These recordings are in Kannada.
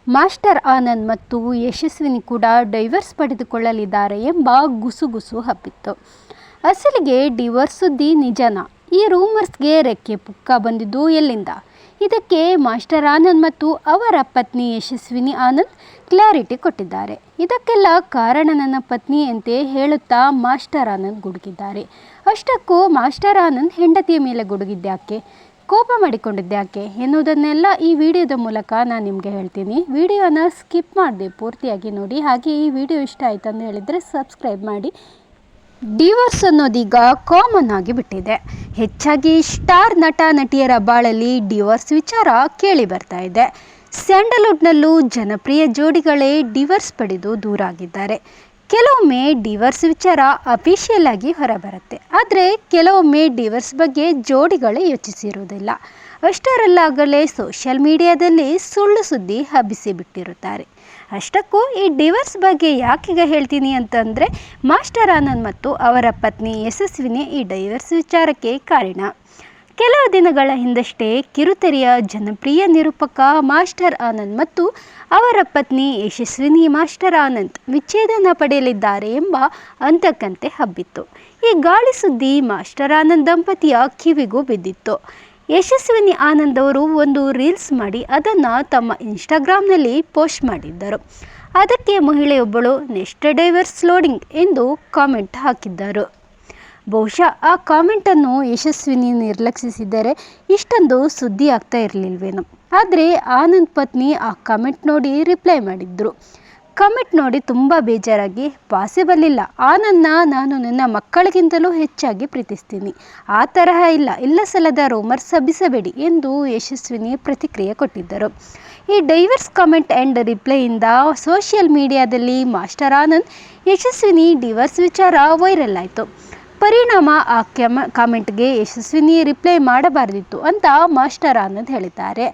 ಮಾಸ್ಟರ್ ಆನಂದ್ ಮತ್ತು ಯಶಸ್ವಿನಿ ಕೂಡ ಡೈವರ್ಸ್ ಪಡೆದುಕೊಳ್ಳಲಿದ್ದಾರೆ ಎಂಬ ಗುಸುಗುಸು ಹಬ್ಬಿತ್ತು. ಅಸಲಿಗೆ ಡಿವೋರ್ಸ್ ಸುದ್ದಿ ನಿಜನಾ? ಈ ರೂಮರ್ಸ್ಗೆ ರೆಕ್ಕೆ ಪುಕ್ಕ ಬಂದಿದ್ದು ಎಲ್ಲಿಂದ? ಇದಕ್ಕೆ ಮಾಸ್ಟರ್ ಆನಂದ್ ಮತ್ತು ಅವರ ಪತ್ನಿ ಯಶಸ್ವಿನಿ ಆನಂದ್ ಕ್ಲಾರಿಟಿ ಕೊಟ್ಟಿದ್ದಾರೆ. ಇದಕ್ಕೆಲ್ಲ ಕಾರಣ ನನ್ನ ಪತ್ನಿ ಎಂತೆ ಹೇಳುತ್ತಾ ಮಾಸ್ಟರ್ ಆನಂದ್ ಗುಡುಗಿದ್ದಾರೆ. ಅಷ್ಟಕ್ಕೂ ಮಾಸ್ಟರ್ ಆನಂದ್ ಹೆಂಡತಿಯ ಮೇಲೆ ಗುಡುಗಿದ್ಯಾಕೆ, ಕೋಪ ಮಾಡಿಕೊಂಡಿದ್ಯಾಕೆ ಎನ್ನುವುದನ್ನೆಲ್ಲ ಈ ವಿಡಿಯೋದ ಮೂಲಕ ನಾನು ನಿಮಗೆ ಹೇಳ್ತೀನಿ. ವಿಡಿಯೋನ ಸ್ಕಿಪ್ ಮಾಡದೆ ಪೂರ್ತಿಯಾಗಿ ನೋಡಿ. ಹಾಗೆ ಈ ವಿಡಿಯೋ ಇಷ್ಟ ಆಯ್ತು ಅಂತ ಹೇಳಿದರೆ ಸಬ್ಸ್ಕ್ರೈಬ್ ಮಾಡಿ. ಡಿವೋರ್ಸ್ ಅನ್ನೋದೀಗ ಕಾಮನ್ ಆಗಿ ಬಿಟ್ಟಿದೆ. ಹೆಚ್ಚಾಗಿ ಸ್ಟಾರ್ ನಟ ನಟಿಯರ ಬಾಳಲ್ಲಿ ಡಿವೋರ್ಸ್ ವಿಚಾರ ಕೇಳಿ ಬರ್ತಾ ಇದೆ. ಸ್ಯಾಂಡಲ್ವುಡ್ನಲ್ಲೂ ಜನಪ್ರಿಯ ಜೋಡಿಗಳೇ ಡಿವೋರ್ಸ್ ಪಡೆದು ದೂರಾಗಿದ್ದಾರೆ. ಕೆಲವೊಮ್ಮೆ ಡಿವೋರ್ಸ್ ವಿಚಾರ ಅಫಿಷಿಯಲ್ ಆಗಿ ಹೊರಬರುತ್ತೆ, ಆದರೆ ಕೆಲವೊಮ್ಮೆ ಡಿವೋರ್ಸ್ ಬಗ್ಗೆ ಜೋಡಿಗಳೇ ಯೋಚಿಸಿರುವುದಿಲ್ಲ. ಅಷ್ಟರಲ್ಲಾಗಲೇ ಸೋಷಿಯಲ್ ಮೀಡಿಯಾದಲ್ಲಿ ಸುಳ್ಳು ಸುದ್ದಿ ಹಬ್ಬಿಸಿ ಬಿಟ್ಟಿರುತ್ತಾರೆ. ಅಷ್ಟಕ್ಕೂ ಈ ಡಿವೋರ್ಸ್ ಬಗ್ಗೆ ಯಾಕೀಗ ಹೇಳ್ತೀನಿ ಅಂತಂದರೆ, ಮಾಸ್ಟರ್ ಆನಂದ್ ಮತ್ತು ಅವರ ಪತ್ನಿ ಯಶಸ್ವಿನಿ ಈ ಡೈವರ್ಸ್ ವಿಚಾರಕ್ಕೆ ಕಾರಣ. ಕೆಲವು ದಿನಗಳ ಹಿಂದಷ್ಟೇ ಕಿರುತೆರೆಯ ಜನಪ್ರಿಯ ನಿರೂಪಕ ಮಾಸ್ಟರ್ ಆನಂದ್ ಮತ್ತು ಅವರ ಪತ್ನಿ ಯಶಸ್ವಿನಿ ಮಾಸ್ಟರ್ ಆನಂದ್ ವಿಚ್ಛೇದನ ಪಡೆಯಲಿದ್ದಾರೆ ಎಂಬ ಅಂತಕ್ಕಂತೆ ಹಬ್ಬಿತ್ತು. ಈ ಗಾಳಿ ಸುದ್ದಿ ಮಾಸ್ಟರ್ ಆನಂದ್ ದಂಪತಿಯ ಕಿವಿಗೂ ಬಿದ್ದಿತ್ತು. ಯಶಸ್ವಿನಿ ಆನಂದ್ ಅವರು ಒಂದು ರೀಲ್ಸ್ ಮಾಡಿ ಅದನ್ನು ತಮ್ಮ ಇನ್ಸ್ಟಾಗ್ರಾಮ್ನಲ್ಲಿ ಪೋಸ್ಟ್ ಮಾಡಿದ್ದರು. ಅದಕ್ಕೆ ಮಹಿಳೆಯೊಬ್ಬಳು ನೆಕ್ಸ್ಟ್ ಡೈವರ್ಸ್ ಲೋಡಿಂಗ್ ಎಂದು ಕಾಮೆಂಟ್ ಹಾಕಿದ್ದರು. ಬಹುಶಃ ಆ ಕಾಮೆಂಟನ್ನು ಯಶಸ್ವಿನಿ ನಿರ್ಲಕ್ಷಿಸಿದರೆ ಇಷ್ಟೊಂದು ಸುದ್ದಿ ಆಗ್ತಾ ಇರಲಿಲ್ವೇನೋ. ಆದರೆ ಆನಂದ್ ಪತ್ನಿ ಆ ಕಾಮೆಂಟ್ ನೋಡಿ ರಿಪ್ಲೈ ಮಾಡಿದ್ರು. ಕಾಮೆಂಟ್ ನೋಡಿ ತುಂಬ ಬೇಜಾರಾಗಿ, ಪಾಸಿಬಲ್ ಇಲ್ಲ, ಆನಂದ್ನ ನಾನು ನನ್ನ ಮಕ್ಕಳಿಗಿಂತಲೂ ಹೆಚ್ಚಾಗಿ ಪ್ರೀತಿಸ್ತೀನಿ, ಆ ತರಹ ಇಲ್ಲ ಸಲ್ಲದ ರೂಮರ್ಸ್ ಹಬ್ಬಿಸಬೇಡಿ ಎಂದು ಯಶಸ್ವಿನಿ ಪ್ರತಿಕ್ರಿಯೆ ಕೊಟ್ಟಿದ್ದರು. ಈ ಡೈವರ್ಸ್ ಕಾಮೆಂಟ್ ಆ್ಯಂಡ್ ರಿಪ್ಲೈಯಿಂದ ಸೋಷಿಯಲ್ ಮೀಡಿಯಾದಲ್ಲಿ ಮಾಸ್ಟರ್ ಆನಂದ್ ಯಶಸ್ವಿನಿ ಡಿವೋರ್ಸ್ ವಿಚಾರ ವೈರಲ್ ಆಯಿತು. ಪರಿಣಾಮ ಆ ಕಾಮೆಂಟ್ಗೆ ಯಶಸ್ವಿನಿ ರಿಪ್ಲೈ ಮಾಡಬಾರ್ದಿತ್ತು ಅಂತ ಮಾಸ್ಟರ್ ಆನಂದ್ ಹೇಳಿದ್ದಾರೆ.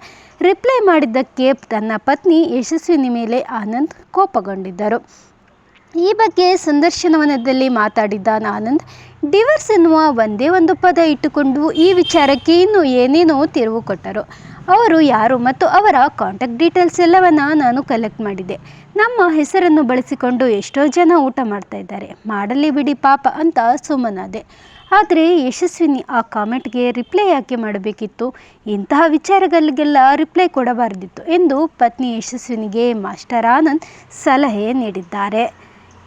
ರಿಪ್ಲೈ ಮಾಡಿದ್ದಕ್ಕೆ ತನ್ನ ಪತ್ನಿ ಯಶಸ್ವಿನಿ ಮೇಲೆ ಆನಂದ್ ಕೋಪಗೊಂಡಿದ್ದರು. ಈ ಬಗ್ಗೆ ಸಂದರ್ಶನವನದಲ್ಲಿ ಮಾತಾಡಿದ್ದ ಆನಂದ್, ಡಿವೋರ್ಸ್ ಎನ್ನುವ ಒಂದೇ ಒಂದು ಪದ ಇಟ್ಟುಕೊಂಡು ಈ ವಿಚಾರಕ್ಕೆ ಇನ್ನೂ ಏನೇನೋ ತಿರುವು ಕೊಟ್ಟರು. ಅವರು ಯಾರು ಮತ್ತು ಅವರ ಕಾಂಟ್ಯಾಕ್ಟ್ ಡೀಟೇಲ್ಸ್ ಎಲ್ಲವನ್ನ ನಾನು ಕಲೆಕ್ಟ್ ಮಾಡಿದೆ. ನಮ್ಮ ಹೆಸರನ್ನು ಬಳಸಿಕೊಂಡು ಎಷ್ಟೋ ಜನ ಊಟ ಮಾಡ್ತಾ ಇದ್ದಾರೆ, ಮಾಡಲಿ ಬಿಡಿ ಪಾಪ ಅಂತ ಸುಮ್ಮನಾದೆ. ಆದರೆ ಯಶಸ್ವಿನಿ ಆ ಕಾಮೆಂಟ್ಗೆ ರಿಪ್ಲೈ ಯಾಕೆ ಮಾಡಬೇಕಿತ್ತು? ಇಂತಹ ವಿಚಾರಗಳಿಗೆಲ್ಲ ರಿಪ್ಲೈ ಕೊಡಬಾರ್ದಿತ್ತು ಎಂದು ಪತ್ನಿ ಯಶಸ್ವಿನಿಗೆ ಮಾಸ್ಟರ್ ಆನಂದ್ ಸಲಹೆ ನೀಡಿದ್ದಾರೆ.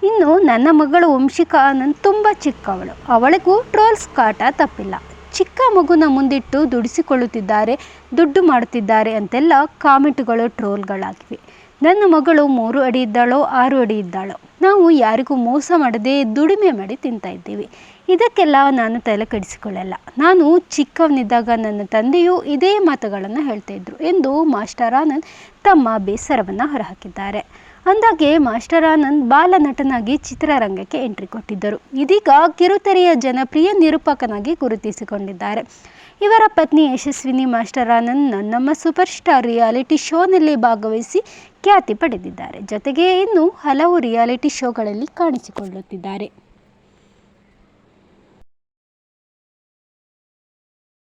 ಇನ್ನು ನನ್ನ ಮಗಳು ವಂಶಿಕಾ ಆನಂದ್ ತುಂಬ ಚಿಕ್ಕವಳು, ಅವಳಿಗೂ ಟ್ರೋಲ್ಸ್ ಕಾಟ ತಪ್ಪಿಲ್ಲ. ಚಿಕ್ಕ ಮಗುನ ಮುಂದಿಟ್ಟು ದುಡಿಸಿಕೊಳ್ಳುತ್ತಿದ್ದಾರೆ, ದುಡ್ಡು ಮಾಡುತ್ತಿದ್ದಾರೆ ಅಂತೆಲ್ಲ ಕಾಮೆಂಟ್ಗಳು ಟ್ರೋಲ್ಗಳಾಗಿವೆ. ನನ್ನ ಮಗಳು 3 ಅಡಿ ಇದ್ದಾಳೋ 6 ಅಡಿ ಇದ್ದಾಳೋ, ನಾವು ಯಾರಿಗೂ ಮೋಸ ಮಾಡದೆ ದುಡಿಮೆ ಮಾಡಿ ತಿಂತಾ ಇದ್ದೀವಿ. ಇದಕ್ಕೆಲ್ಲ ನಾನು ತಲೆ ಕೆಡಿಸಿಕೊಳ್ಳಲ್ಲ. ನಾನು ಚಿಕ್ಕವನಿದ್ದಾಗ ನನ್ನ ತಂದೆಯೂ ಇದೇ ಮಾತುಗಳನ್ನು ಹೇಳ್ತಾ ಇದ್ರು ಎಂದು ಮಾಸ್ಟರ್ ಆನಂದ್ ತಮ್ಮ ಬೇಸರವನ್ನು ಹೊರಹಾಕಿದ್ದಾರೆ. ಅಂದಾಗೆ ಮಾಸ್ಟರ್ ಆನಂದ್ ಬಾಲ ನಟನಾಗಿ ಚಿತ್ರರಂಗಕ್ಕೆ ಎಂಟ್ರಿ ಕೊಟ್ಟಿದ್ದರು. ಇದೀಗ ಕಿರುತೆರೆಯ ಜನಪ್ರಿಯ ನಿರೂಪಕನಾಗಿ ಗುರುತಿಸಿಕೊಂಡಿದ್ದಾರೆ. ಇವರ ಪತ್ನಿ ಯಶಸ್ವಿನಿ ಮಾಸ್ಟರ್ ಆನಂದ್ ನನ್ನಮ್ಮ ಸೂಪರ್ ಸ್ಟಾರ್ ರಿಯಾಲಿಟಿ ಶೋನಲ್ಲಿ ಭಾಗವಹಿಸಿ ಖ್ಯಾತಿ ಪಡೆದಿದ್ದಾರೆ. ಜೊತೆಗೆ ಇನ್ನು ಹಲವು ರಿಯಾಲಿಟಿ ಶೋಗಳಲ್ಲಿ ಕಾಣಿಸಿಕೊಳ್ಳುತ್ತಿದ್ದಾರೆ.